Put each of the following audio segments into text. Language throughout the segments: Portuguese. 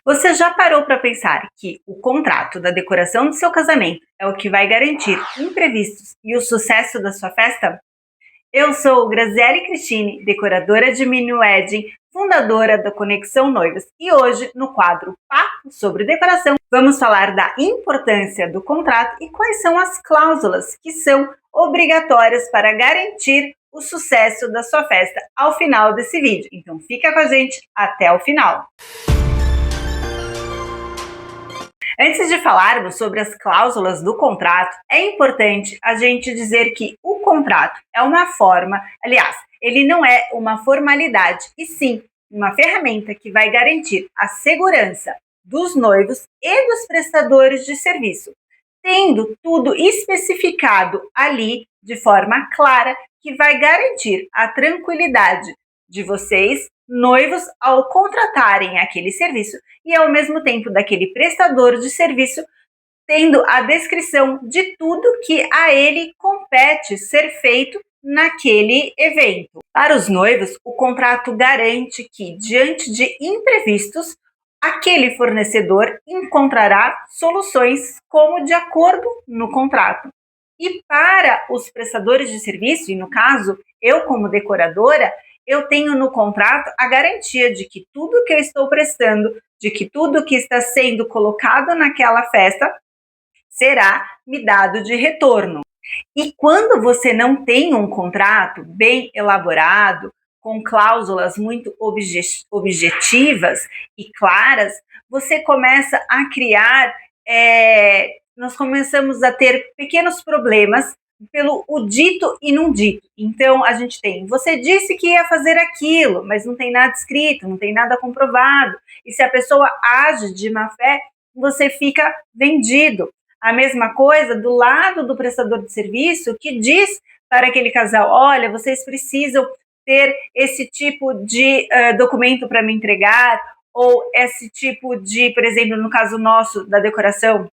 Você já parou para pensar que o contrato da decoração do seu casamento é o que vai garantir imprevistos e o sucesso da sua festa? Eu sou Graziele Cristine, decoradora de mini wedding, fundadora da Conexão Noivas, e hoje, no quadro Papo sobre Decoração, vamos falar da importância do contrato e quais são as cláusulas que são obrigatórias para garantir o sucesso da sua festa ao final desse vídeo. Então fica com a gente até o final. Antes de falarmos sobre as cláusulas do contrato, é importante a gente dizer que o contrato é uma forma, aliás, ele não é uma formalidade, e sim uma ferramenta que vai garantir a segurança dos noivos e dos prestadores de serviço, tendo tudo especificado ali de forma clara que vai garantir a tranquilidade de vocês, noivos, ao contratarem aquele serviço e ao mesmo tempo daquele prestador de serviço tendo a descrição de tudo que a ele compete ser feito naquele evento. Para os noivos, o contrato garante que, diante de imprevistos, aquele fornecedor encontrará soluções como de acordo no contrato. E para os prestadores de serviço, e no caso, eu como decoradora, eu tenho no contrato a garantia de que tudo que eu estou prestando, de que tudo que está sendo colocado naquela festa, será me dado de retorno. E quando você não tem um contrato bem elaborado, com cláusulas muito objetivas e claras, você começa a criar, nós começamos a ter pequenos problemas pelo o dito e não dito. Então, a gente tem, você disse que ia fazer aquilo, mas não tem nada escrito, não tem nada comprovado. E se a pessoa age de má fé, você fica vendido. A mesma coisa do lado do prestador de serviço que diz para aquele casal, olha, vocês precisam ter esse tipo de documento para me entregar, ou esse tipo de, por exemplo, no caso nosso da decoração,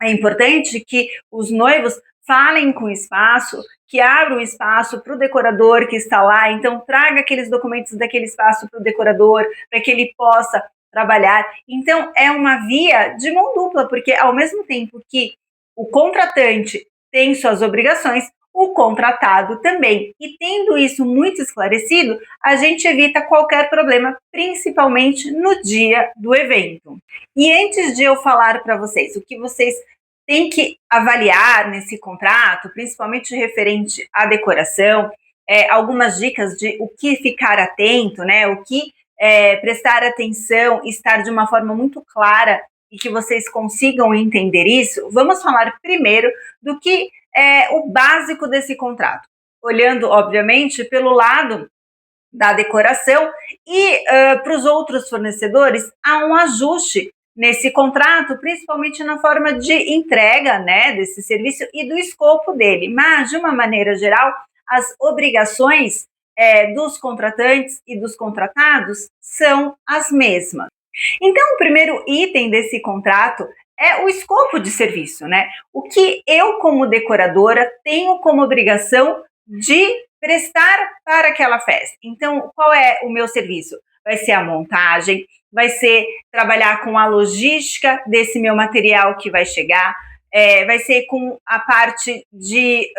é importante que os noivos falem com o espaço, que abram espaço para o decorador que está lá, então traga aqueles documentos daquele espaço para o decorador, para que ele possa trabalhar. Então é uma via de mão dupla, porque ao mesmo tempo que o contratante tem suas obrigações, o contratado também. E tendo isso muito esclarecido, a gente evita qualquer problema, principalmente no dia do evento. E antes de eu falar para vocês o que vocês têm que avaliar nesse contrato, principalmente referente à decoração, algumas dicas de o que ficar atento, né? O que prestar atenção, estar de uma forma muito clara e que vocês consigam entender isso. Vamos falar primeiro do que é o básico desse contrato, olhando, obviamente, pelo lado da decoração e para os outros fornecedores há um ajuste nesse contrato, principalmente na forma de entrega, né, desse serviço e do escopo dele, mas de uma maneira geral as obrigações dos contratantes e dos contratados são as mesmas. Então, o primeiro item desse contrato é o escopo de serviço, né? O que eu, como decoradora, tenho como obrigação de prestar para aquela festa. Então, qual é o meu serviço? Vai ser a montagem, vai ser trabalhar com a logística desse meu material que vai chegar, vai ser com a parte de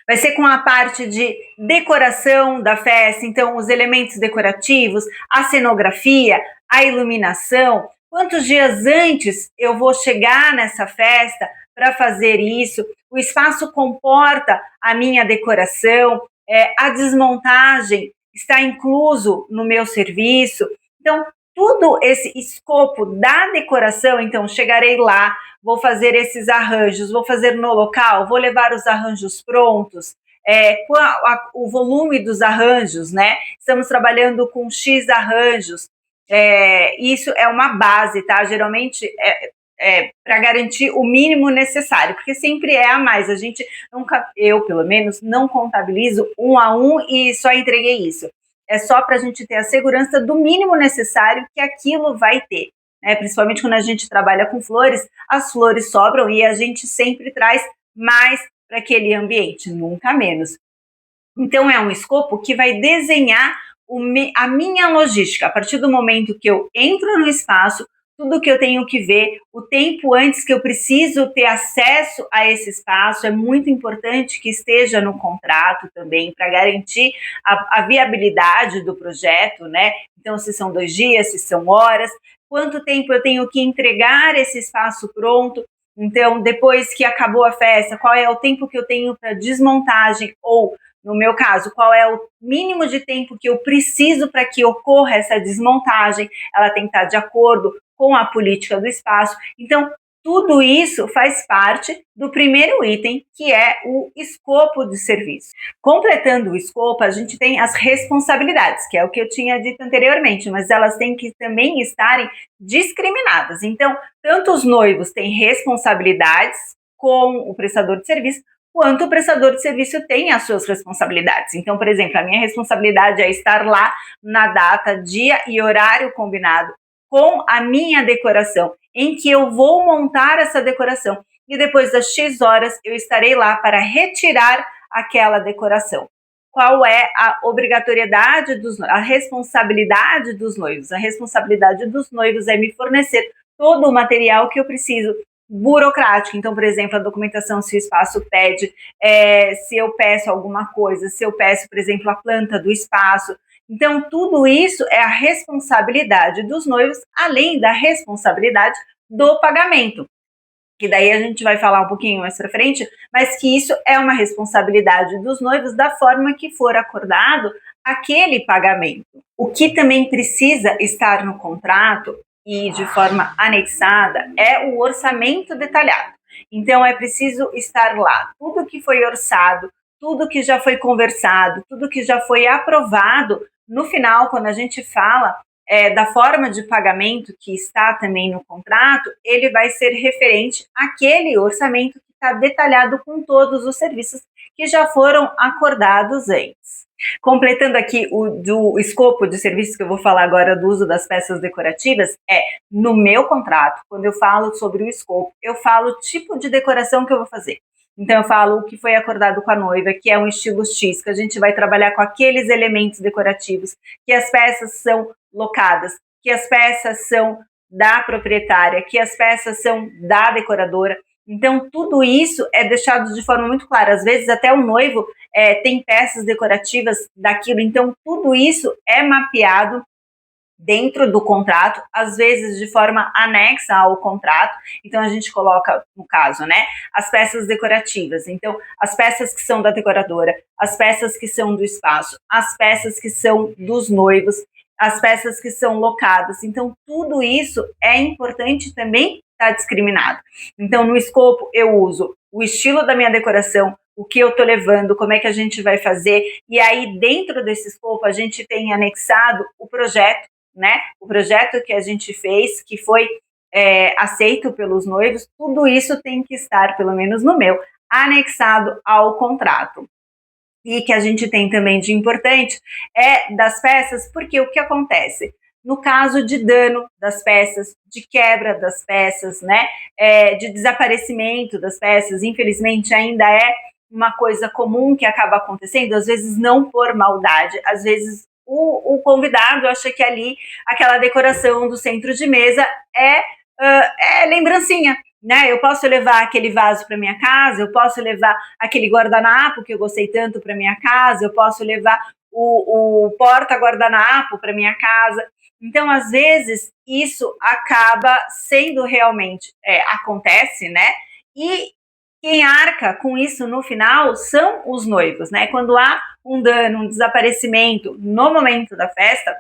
vai ser com a parte de decoração da festa, então os elementos decorativos, a cenografia, a iluminação. Quantos dias antes eu vou chegar nessa festa para fazer isso? O espaço comporta a minha decoração, a desmontagem está incluso no meu serviço. Então, tudo esse escopo da decoração, então chegarei lá, vou fazer esses arranjos, vou fazer no local, vou levar os arranjos prontos, o volume dos arranjos, né? Estamos trabalhando com X arranjos, isso é uma base, tá? Geralmente para garantir o mínimo necessário, porque sempre é a mais. A gente nunca, eu pelo menos, não contabilizo um a um e só entreguei isso. É só para a gente ter a segurança do mínimo necessário que aquilo vai ter. Principalmente quando a gente trabalha com flores, as flores sobram e a gente sempre traz mais para aquele ambiente, nunca menos. Então, é um escopo que vai desenhar a minha logística. A partir do momento que eu entro no espaço, tudo que eu tenho que ver, o tempo antes que eu preciso ter acesso a esse espaço, é muito importante que esteja no contrato também, para garantir a viabilidade do projeto, né? Então, se são 2 dias, se são horas, quanto tempo eu tenho que entregar esse espaço pronto. Então, depois que acabou a festa, qual é o tempo que eu tenho para desmontagem ou, no meu caso, qual é o mínimo de tempo que eu preciso para que ocorra essa desmontagem? Ela tem que estar de acordo com a política do espaço. Então, tudo isso faz parte do primeiro item, que é o escopo de serviço. Completando o escopo, a gente tem as responsabilidades, que é o que eu tinha dito anteriormente, mas elas têm que também estarem discriminadas. Então, tanto os noivos têm responsabilidades com o prestador de serviço, quanto o prestador de serviço tem as suas responsabilidades. Então, por exemplo, a minha responsabilidade é estar lá na data, dia e horário combinado com a minha decoração, em que eu vou montar essa decoração. E depois das X horas, eu estarei lá para retirar aquela decoração. Qual é a obrigatoriedade a responsabilidade dos noivos? A responsabilidade dos noivos é me fornecer todo o material que eu preciso, burocrático. Então, por exemplo, a documentação, se o espaço pede, se eu peço alguma coisa, se eu peço, por exemplo, a planta do espaço. Então, tudo isso é a responsabilidade dos noivos, além da responsabilidade do pagamento, que daí a gente vai falar um pouquinho mais para frente, mas que isso é uma responsabilidade dos noivos da forma que for acordado aquele pagamento. O que também precisa estar no contrato e de forma anexada é o orçamento detalhado. Então, é preciso estar lá tudo que foi orçado, tudo que já foi conversado, tudo que já foi aprovado. No final, quando a gente fala da forma de pagamento que está também no contrato, ele vai ser referente àquele orçamento que está detalhado com todos os serviços que já foram acordados antes. Completando aqui do escopo de serviços que eu vou falar agora do uso das peças decorativas, no meu contrato, quando eu falo sobre o escopo, eu falo o tipo de decoração que eu vou fazer. Então, eu falo o que foi acordado com a noiva, que é um estilo X, que a gente vai trabalhar com aqueles elementos decorativos, que as peças são locadas, que as peças são da proprietária, que as peças são da decoradora. Então, tudo isso é deixado de forma muito clara. Às vezes, até o noivo tem peças decorativas daquilo. Então, tudo isso é mapeado dentro do contrato, às vezes de forma anexa ao contrato. Então, a gente coloca, no caso, né, as peças decorativas. Então, as peças que são da decoradora, as peças que são do espaço, as peças que são dos noivos, as peças que são locadas. Então, tudo isso é importante também estar discriminado. Então, no escopo, eu uso o estilo da minha decoração, o que eu estou levando, como é que a gente vai fazer, e aí dentro desse escopo a gente tem anexado o projeto, né? O projeto que a gente fez, que foi aceito pelos noivos, tudo isso tem que estar, pelo menos no meu, anexado ao contrato. E que a gente tem também de importante das peças, porque o que acontece? No caso de dano das peças, de quebra das peças, né, de desaparecimento das peças, infelizmente ainda é uma coisa comum que acaba acontecendo, às vezes não por maldade, às vezes o convidado acha que ali aquela decoração do centro de mesa é lembrancinha, né? Eu posso levar aquele vaso para minha casa, eu posso levar aquele guardanapo que eu gostei tanto para minha casa, eu posso levar o porta-guardanapo para minha casa. Então, às vezes, isso acaba sendo realmente, acontece, né? E quem arca com isso no final são os noivos, né? Quando há um dano, um desaparecimento no momento da festa,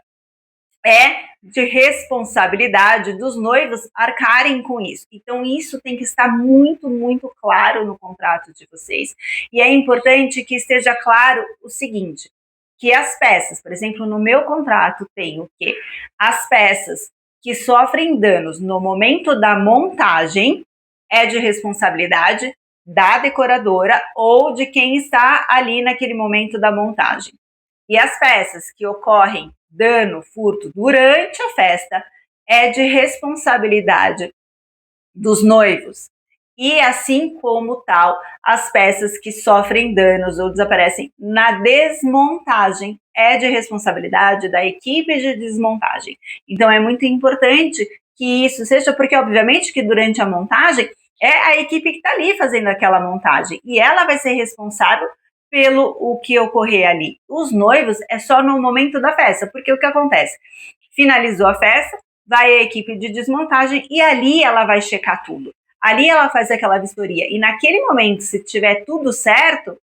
é de responsabilidade dos noivos arcarem com isso. Então, isso tem que estar muito, muito claro no contrato de vocês. E é importante que esteja claro o seguinte, que as peças, por exemplo, no meu contrato tem o quê? As peças que sofrem danos no momento da montagem é de responsabilidade da decoradora ou de quem está ali naquele momento da montagem. E as peças que ocorrem dano, furto durante a festa é de responsabilidade dos noivos. E assim como tal, as peças que sofrem danos ou desaparecem na desmontagem é de responsabilidade da equipe de desmontagem. Então é muito importante que isso seja, porque obviamente que durante a montagem é a equipe que está ali fazendo aquela montagem e ela vai ser responsável pelo o que ocorrer ali. Os noivos é só no momento da festa, porque o que acontece? Finalizou a festa, vai a equipe de desmontagem e ali ela vai checar tudo. Ali ela faz aquela vistoria. E naquele momento, se tiver tudo certo,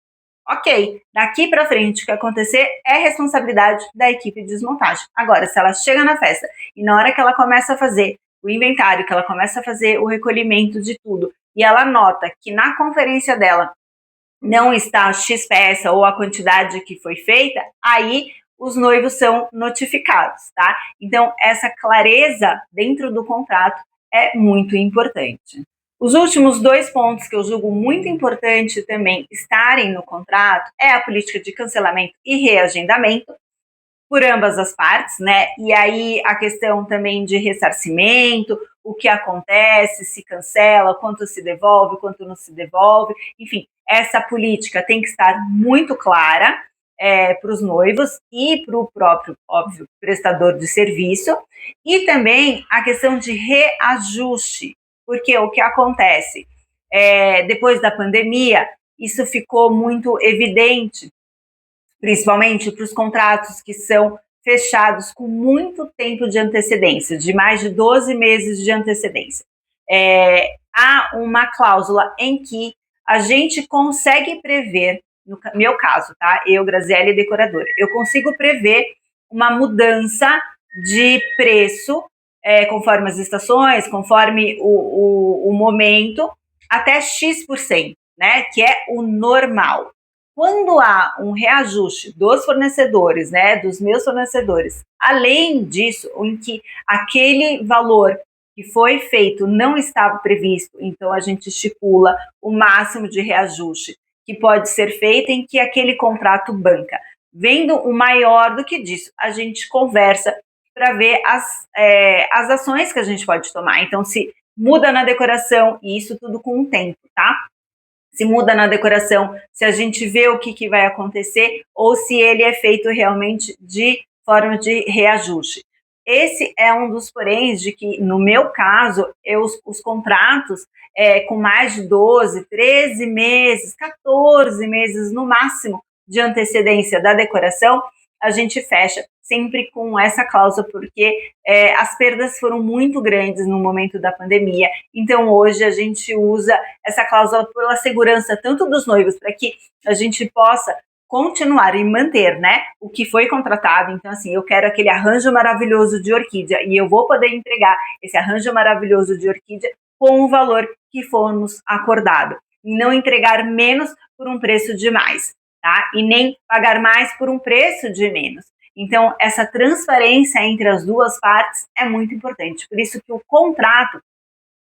ok. Daqui para frente, o que acontecer é responsabilidade da equipe de desmontagem. Agora, se ela chega na festa e na hora que ela começa a fazer o inventário, que ela começa a fazer o recolhimento de tudo, e ela nota que na conferência dela não está X peça ou a quantidade que foi feita, aí os noivos são notificados, tá? Então, essa clareza dentro do contrato é muito importante. Os últimos 2 pontos que eu julgo muito importante também estarem no contrato é a política de cancelamento e reagendamento por ambas as partes, né? E aí a questão também de ressarcimento, o que acontece, se cancela, quanto se devolve, quanto não se devolve, enfim, essa política tem que estar muito clara para os noivos e para o próprio, óbvio, prestador de serviço, e também a questão de reajuste, porque o que acontece depois da pandemia, isso ficou muito evidente, principalmente para os contratos que são fechados com muito tempo de antecedência, de mais de 12 meses de antecedência. Há uma cláusula em que a gente consegue prever, no meu caso, tá? Eu, Graziele, decoradora, eu consigo prever uma mudança de preço conforme as estações, conforme o momento, até X%, né? Que é o normal. Quando há um reajuste dos fornecedores, né, dos meus fornecedores, além disso, em que aquele valor que foi feito não estava previsto, então a gente estipula o máximo de reajuste que pode ser feito em que aquele contrato banca. Vendo o maior do que disso, a gente conversa para ver as ações que a gente pode tomar. Então, se muda na decoração, e isso tudo com um tempo, tá? Se muda na decoração, se a gente vê o que vai acontecer, ou se ele é feito realmente de forma de reajuste. Esse é um dos poréns de que, no meu caso, os contratos com mais de 12, 13 meses, 14 meses no máximo de antecedência da decoração, a gente fecha sempre com essa cláusula, porque as perdas foram muito grandes no momento da pandemia. Então, hoje, a gente usa essa cláusula pela segurança tanto dos noivos, para que a gente possa continuar e manter, né, o que foi contratado. Então, assim, eu quero aquele arranjo maravilhoso de orquídea e eu vou poder entregar esse arranjo maravilhoso de orquídea com o valor que formos acordado. E não entregar menos por um preço de mais, tá? E nem pagar mais por um preço de menos. Então, essa transparência entre as duas partes é muito importante. Por isso que o contrato,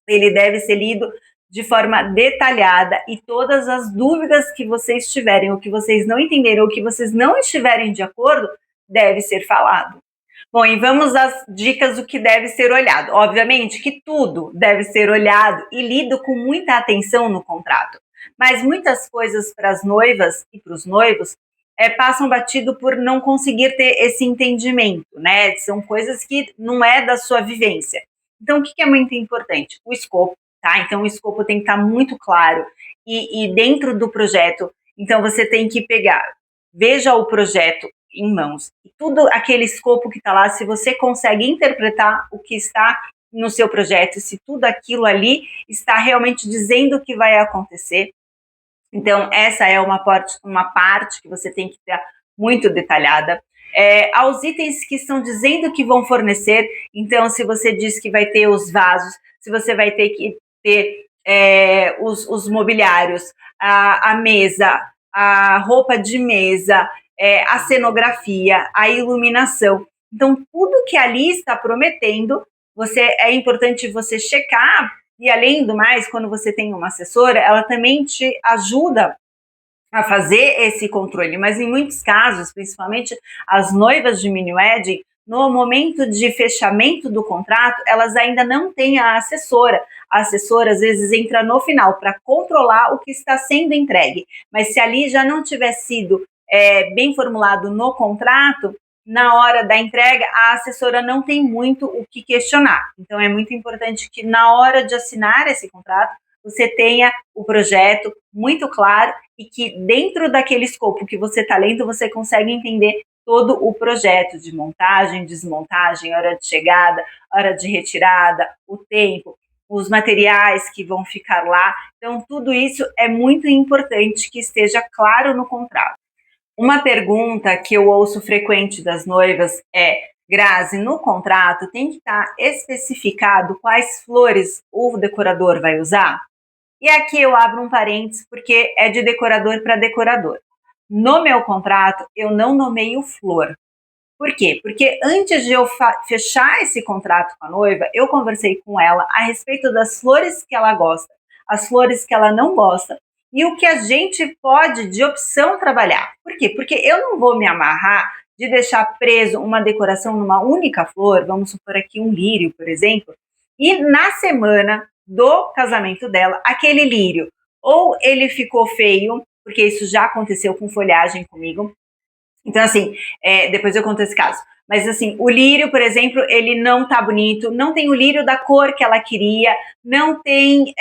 ele deve ser lido de forma detalhada e todas as dúvidas que vocês tiverem, ou que vocês não entenderam, ou que vocês não estiverem de acordo, deve ser falado. Bom, e vamos às dicas do que deve ser olhado. Obviamente que tudo deve ser olhado e lido com muita atenção no contrato, mas muitas coisas para as noivas e para os noivos passam batido por não conseguir ter esse entendimento, né? São coisas que não é da sua vivência. Então, o que é muito importante? O escopo, tá? Então, o escopo tem que estar muito claro e dentro do projeto. Então, você tem que pegar, veja o projeto em mãos. E tudo aquele escopo que está lá, se você consegue interpretar o que está no seu projeto, se tudo aquilo ali está realmente dizendo o que vai acontecer. Então, essa é uma parte que você tem que ter muito detalhada. Aos itens que estão dizendo que vão fornecer, então, se você diz que vai ter os vasos, se você vai ter que ter os mobiliários, a mesa, a roupa de mesa, a cenografia, a iluminação. Então, tudo que ali está prometendo, é importante você checar. E além do mais, quando você tem uma assessora, ela também te ajuda a fazer esse controle. Mas em muitos casos, principalmente as noivas de mini wedding, no momento de fechamento do contrato, elas ainda não têm a assessora. A assessora às vezes entra no final para controlar o que está sendo entregue, mas se ali já não tiver sido bem formulado no contrato, na hora da entrega, a assessora não tem muito o que questionar. Então, é muito importante que na hora de assinar esse contrato, você tenha o projeto muito claro e que dentro daquele escopo que você está lendo, você consegue entender todo o projeto de montagem, desmontagem, hora de chegada, hora de retirada, o tempo, os materiais que vão ficar lá. Então, tudo isso é muito importante que esteja claro no contrato. Uma pergunta que eu ouço frequente das noivas é: Grazi, no contrato tem que estar especificado quais flores o decorador vai usar? E aqui eu abro um parênteses porque é de decorador para decorador. No meu contrato, eu não nomeio flor. Por quê? Porque antes de eu fechar esse contrato com a noiva, eu conversei com ela a respeito das flores que ela gosta, as flores que ela não gosta e o que a gente pode de opção trabalhar. Por quê? Porque eu não vou me amarrar de deixar preso uma decoração numa única flor, vamos supor aqui um lírio, por exemplo, e na semana do casamento dela, aquele lírio ou ele ficou feio, porque isso já aconteceu com folhagem comigo. Então, assim, depois eu conto esse caso. Mas, assim, o lírio, por exemplo, ele não tá bonito, não tem o lírio da cor que ela queria, não tem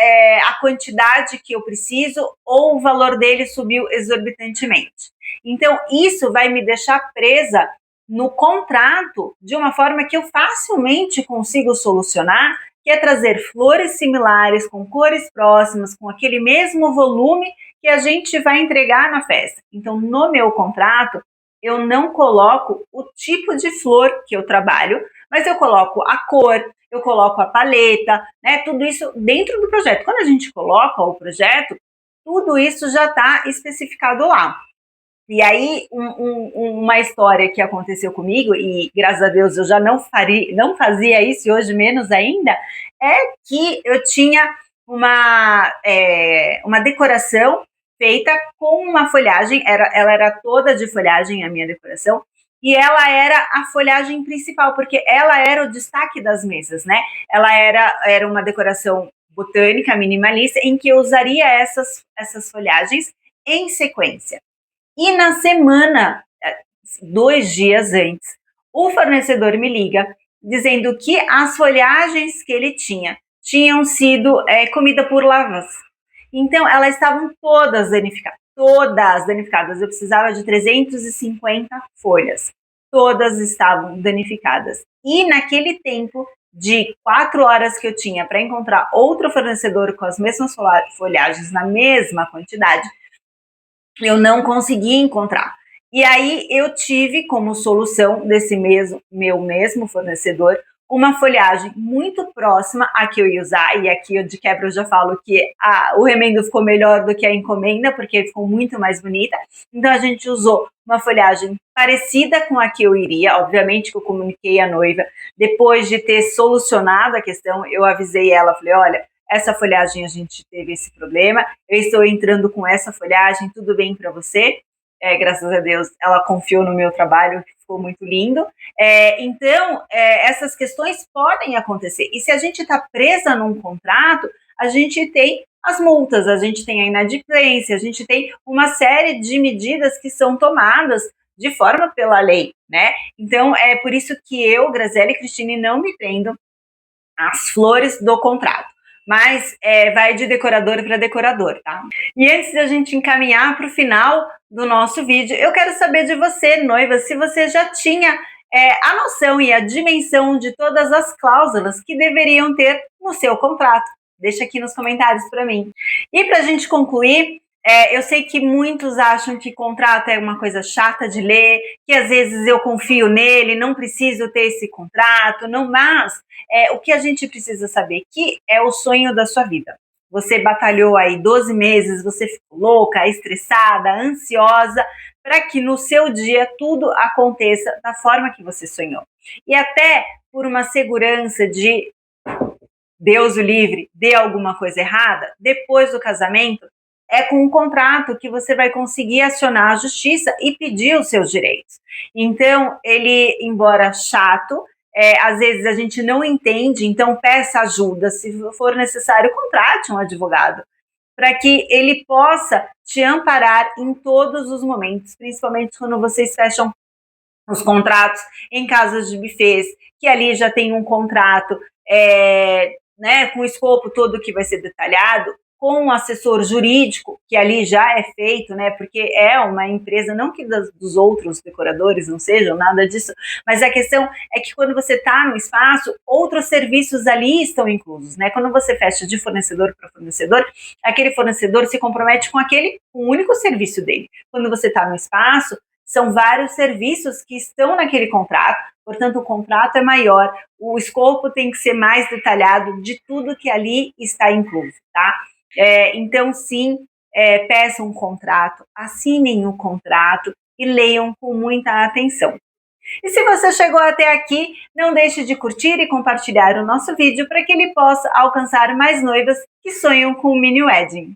a quantidade que eu preciso, ou o valor dele subiu exorbitantemente. Então, isso vai me deixar presa no contrato de uma forma que eu facilmente consigo solucionar, que é trazer flores similares, com cores próximas, com aquele mesmo volume que a gente vai entregar na festa. Então, no meu contrato, eu não coloco o tipo de flor que eu trabalho, mas eu coloco a cor, eu coloco a paleta, né? Tudo isso dentro do projeto. Quando a gente coloca o projeto, tudo isso já está especificado lá. E aí, uma história que aconteceu comigo, e graças a Deus eu já não fazia isso, e hoje menos ainda, é que eu tinha uma decoração feita com uma folhagem, ela era toda de folhagem, a minha decoração, e ela era a folhagem principal, porque ela era o destaque das mesas, né? Ela era uma decoração botânica, minimalista, em que eu usaria essas folhagens em sequência. E na semana, 2 dias antes, o fornecedor me liga dizendo que as folhagens que ele tinham sido comida por lavas. Então, elas estavam todas danificadas. Todas danificadas. Eu precisava de 350 folhas. Todas estavam danificadas. E naquele tempo de 4 horas que eu tinha para encontrar outro fornecedor com as mesmas folhagens na mesma quantidade, eu não consegui encontrar. E aí eu tive como solução desse meu mesmo fornecedor uma folhagem muito próxima à que eu ia usar, e aqui eu de quebra eu já falo que o remendo ficou melhor do que a encomenda, porque ficou muito mais bonita. Então a gente usou uma folhagem parecida com a que eu iria, obviamente que eu comuniquei à noiva, depois de ter solucionado a questão, eu avisei ela, falei, olha, essa folhagem a gente teve esse problema, eu estou entrando com essa folhagem, tudo bem para você? Graças a Deus, ela confiou no meu trabalho, que ficou muito lindo. Então, essas questões podem acontecer. E se a gente está presa num contrato, a gente tem as multas, a gente tem a inadimplência, a gente tem uma série de medidas que são tomadas de forma pela lei, né? Então, é por isso que eu, Graziele e Cristine, não me prendo às flores do contrato. Mas vai de decorador para decorador, tá? E antes da gente encaminhar para o final do nosso vídeo, eu quero saber de você, noiva, se você já tinha a noção e a dimensão de todas as cláusulas que deveriam ter no seu contrato. Deixa aqui nos comentários para mim. E para a gente concluir, eu sei que muitos acham que contrato é uma coisa chata de ler, que às vezes eu confio nele, não preciso ter esse contrato, mas o que a gente precisa saber que é o sonho da sua vida. Você batalhou aí 12 meses, você ficou louca, estressada, ansiosa, para que no seu dia tudo aconteça da forma que você sonhou. E até por uma segurança de Deus o livre, dê alguma coisa errada, depois do casamento, é com um contrato que você vai conseguir acionar a justiça e pedir os seus direitos. Então, ele, embora chato, às vezes a gente não entende, então peça ajuda, se for necessário, contrate um advogado, para que ele possa te amparar em todos os momentos, principalmente quando vocês fecham os contratos em casas de bufês, que ali já tem um contrato né, com o escopo todo que vai ser detalhado, com um assessor jurídico, que ali já é feito, né, porque é uma empresa, não que dos outros decoradores não sejam, nada disso, mas a questão é que quando você está no espaço, outros serviços ali estão inclusos, né, quando você fecha de fornecedor para fornecedor, aquele fornecedor se compromete com aquele único serviço dele. Quando você está no espaço, são vários serviços que estão naquele contrato, portanto o contrato é maior, o escopo tem que ser mais detalhado de tudo que ali está incluso, tá? Então, sim, peçam um contrato, assinem o contrato e leiam com muita atenção. E se você chegou até aqui, não deixe de curtir e compartilhar o nosso vídeo para que ele possa alcançar mais noivas que sonham com o mini wedding.